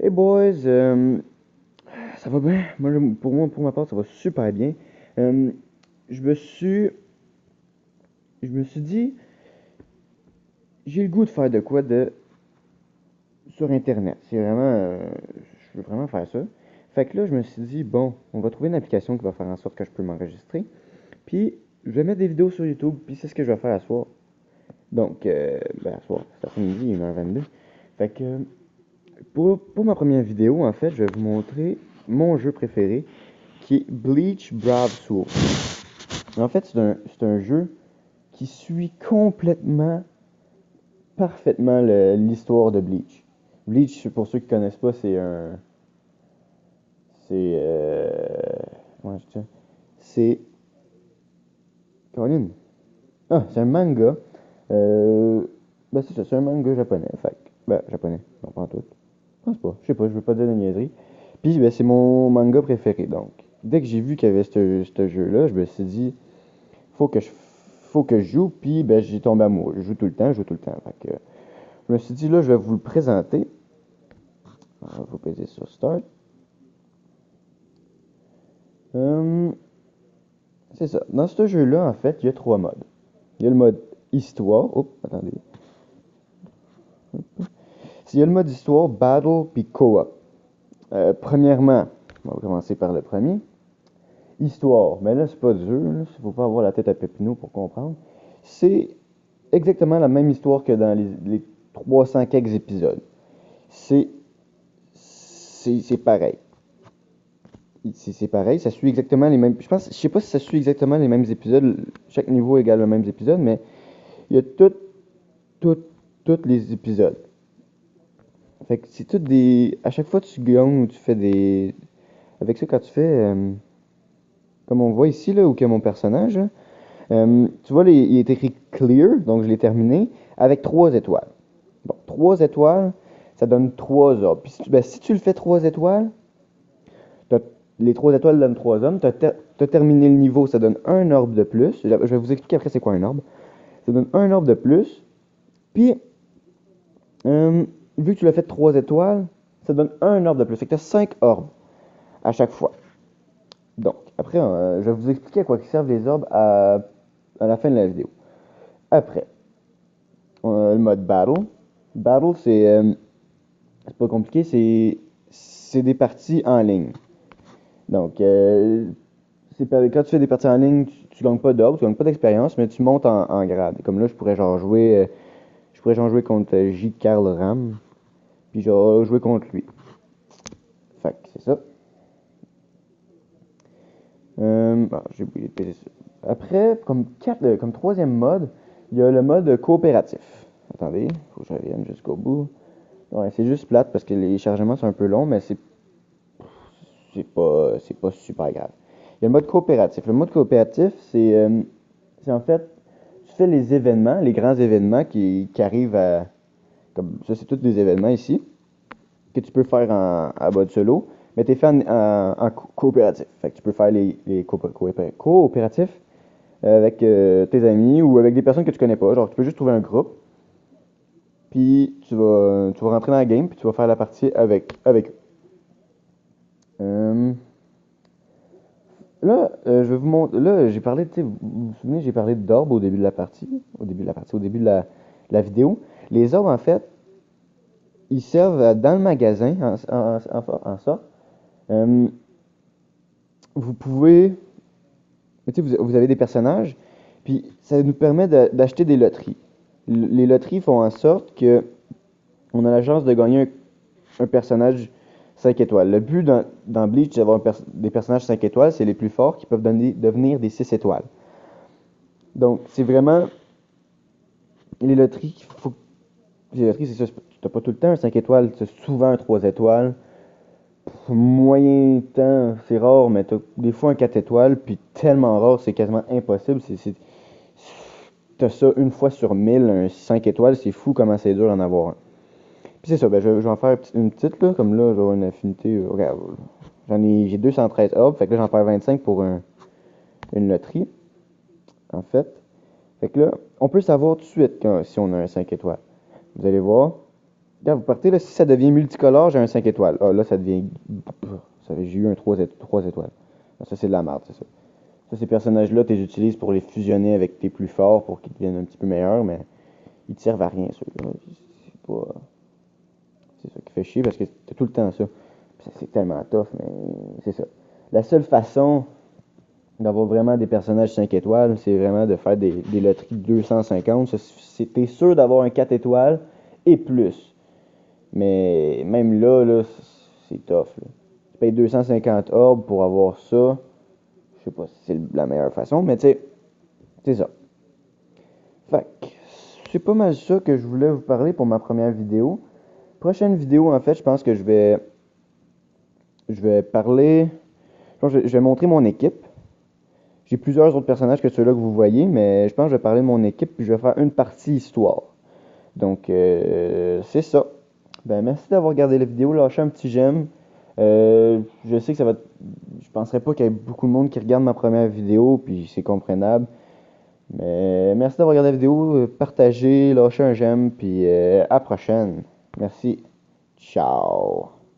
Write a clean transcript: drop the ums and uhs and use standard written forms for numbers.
Hey boys, ça va bien? Pour ma part, ça va super bien. Euh, je me suis, je me suis dit, j'ai le goût de faire de quoi de sur Internet. Je veux vraiment faire ça. Fait que là, je me suis dit, bon, on va trouver une application qui va faire en sorte que je peux m'enregistrer. Puis, je vais mettre des vidéos sur YouTube. Puis c'est ce que je vais faire à soir. Donc, à soir, cet après-midi, il est 1h22. Fait que, pour ma première vidéo, en fait, je vais vous montrer mon jeu préféré, qui est Bleach Brave Soul. En fait, c'est un jeu qui suit complètement, parfaitement l'histoire de Bleach. Bleach, pour ceux qui connaissent pas, c'est un... C'est... Comment je dis? C'est... Caroline? Ah, c'est un manga. Euh, c'est ça, c'est un manga japonais. Japonais. Non, pas en tout. Je pense pas. Je sais pas, je veux pas dire de niaiserie. Puis, c'est mon manga préféré. Donc, dès que j'ai vu qu'il y avait ce jeu-là, je me suis dit, faut que je, faut que je joue. Puis, j'ai tombé amoureux. Je joue tout le temps, je joue tout le temps. Fait que, je me suis dit, là, je vais vous le présenter. Alors, vous peser sur Start. Hum, c'est ça. Dans ce jeu-là, en fait, il y a trois modes. Il y a le mode histoire. Oups, attendez. Il y a le mode histoire, battle, puis co-op. Premièrement, on va commencer par le premier. Histoire. Mais là, c'est pas dur. Il faut pas avoir la tête à Pépino pour comprendre. C'est exactement la même histoire que dans les 300 quelques épisodes. C'est c'est pareil. C'est pareil, ça suit exactement les mêmes. Je sais pas si ça suit exactement les mêmes épisodes. Chaque niveau égale les mêmes épisodes, mais il y a tout, tous les épisodes. Fait que c'est tout des. À chaque fois que tu gagnes ou tu fais des. Avec ça, quand tu fais. Comme on voit ici, là, où que mon personnage, là, tu vois, il est écrit clear, donc je l'ai terminé, avec 3 étoiles. Bon, 3 étoiles, ça donne 3 orbes. Puis si tu le fais 3 étoiles, t'as- les 3 étoiles donnent 3 hommes. T'as terminé le niveau, ça donne un orbe de plus. Je vais vous expliquer après c'est quoi un orbe. Ça donne un orbe de plus. Puis, euh, vu que tu l'as fait 3 étoiles, ça donne un orbe de plus. Fait que tu as 5 orbes à chaque fois. Donc, après, je vais vous expliquer à quoi servent les orbes à la fin de la vidéo. Après, le mode battle. Battle, c'est pas compliqué, c'est des parties en ligne. Donc, quand tu fais des parties en ligne, tu gagnes pas d'ordre, tu gagnes pas d'expérience, mais tu montes en grade. Comme là, je pourrais genre jouer contre J. Karl Ram, puis genre jouer contre lui. Fait que c'est ça. J'ai oublié de péter ça. Après, comme troisième mode, il y a le mode coopératif. Attendez, faut que je revienne jusqu'au bout. Ouais, c'est juste plate parce que les chargements sont un peu longs, mais c'est pas super grave. Il y a le mode coopératif. Le mode coopératif, c'est en fait, tu fais les événements, les grands événements qui arrivent à, comme ça, c'est tous des événements ici, que tu peux faire en mode solo, mais tu es fait en coopératif. Fait que tu peux faire coopératifs avec tes amis ou avec des personnes que tu connais pas. Genre, tu peux juste trouver un groupe, puis tu vas rentrer dans la game, puis tu vas faire la partie avec eux. Euh, je vais vous montrer. Là, j'ai parlé, tu sais, vous souvenez, j'ai parlé d'orbes au début de la partie. Au début de la vidéo. Les orbes, en fait, ils servent dans le magasin, en ça. Euh, vous pouvez. Tu sais, vous avez des personnages, puis ça nous permet d'acheter des loteries. Les loteries font en sorte que on a la chance de gagner un personnage 5 étoiles. Le but dans Bleach d'avoir des personnages 5 étoiles, c'est les plus forts qui peuvent devenir des 6 étoiles. Donc, c'est vraiment les loteries. Les loteries, c'est ça. Tu n'as pas tout le temps un 5 étoiles, tu as souvent un 3 étoiles. Moyen temps, c'est rare, mais tu as des fois un 4 étoiles, puis tellement rare, c'est quasiment impossible. T'as ça une fois sur 1000, un 5 étoiles, c'est fou comment c'est dur d'en avoir un. Puis c'est ça, je vais en faire une petite, là, comme là, j'ai une affinité. Regarde, j'ai 213 orbes, fait que là, j'en perds 25 pour une loterie, en fait. Fait que là, on peut savoir tout de suite si on a un 5 étoiles. Vous allez voir, Quand vous partez, là, si ça devient multicolore, j'ai un 5 étoiles. Ah, là, ça devient. J'ai eu un 3 étoiles. Ah, ça, c'est de la merde, c'est ça. Ça, ces personnages-là, tu les utilises pour les fusionner avec tes plus forts pour qu'ils deviennent un petit peu meilleurs, mais ils te servent à rien, ceux-là. C'est pas. C'est ça qui fait chier parce que t'as tout le temps ça. C'est tellement tough, mais c'est ça. La seule façon d'avoir vraiment des personnages 5 étoiles, c'est vraiment de faire des loteries de 250. T'es sûr d'avoir un 4 étoiles et plus. Mais même là, c'est tough. Là. Tu payes 250 orbes pour avoir ça. Je sais pas si c'est la meilleure façon, mais tu sais, c'est ça. Fait que c'est pas mal ça que je voulais vous parler pour ma première vidéo. Prochaine vidéo, en fait, je pense que je vais parler. Je vais montrer mon équipe. J'ai plusieurs autres personnages que ceux-là que vous voyez, mais je pense que je vais parler de mon équipe puis je vais faire une partie histoire. Donc, c'est ça. Ben, merci d'avoir regardé la vidéo. Lâchez un petit j'aime. Je sais que ça va. Je penserais pas qu'il y ait beaucoup de monde qui regarde ma première vidéo, puis c'est compréhensible. Mais merci d'avoir regardé la vidéo. Partagez, lâchez un j'aime, puis à la prochaine. Merci. Ciao.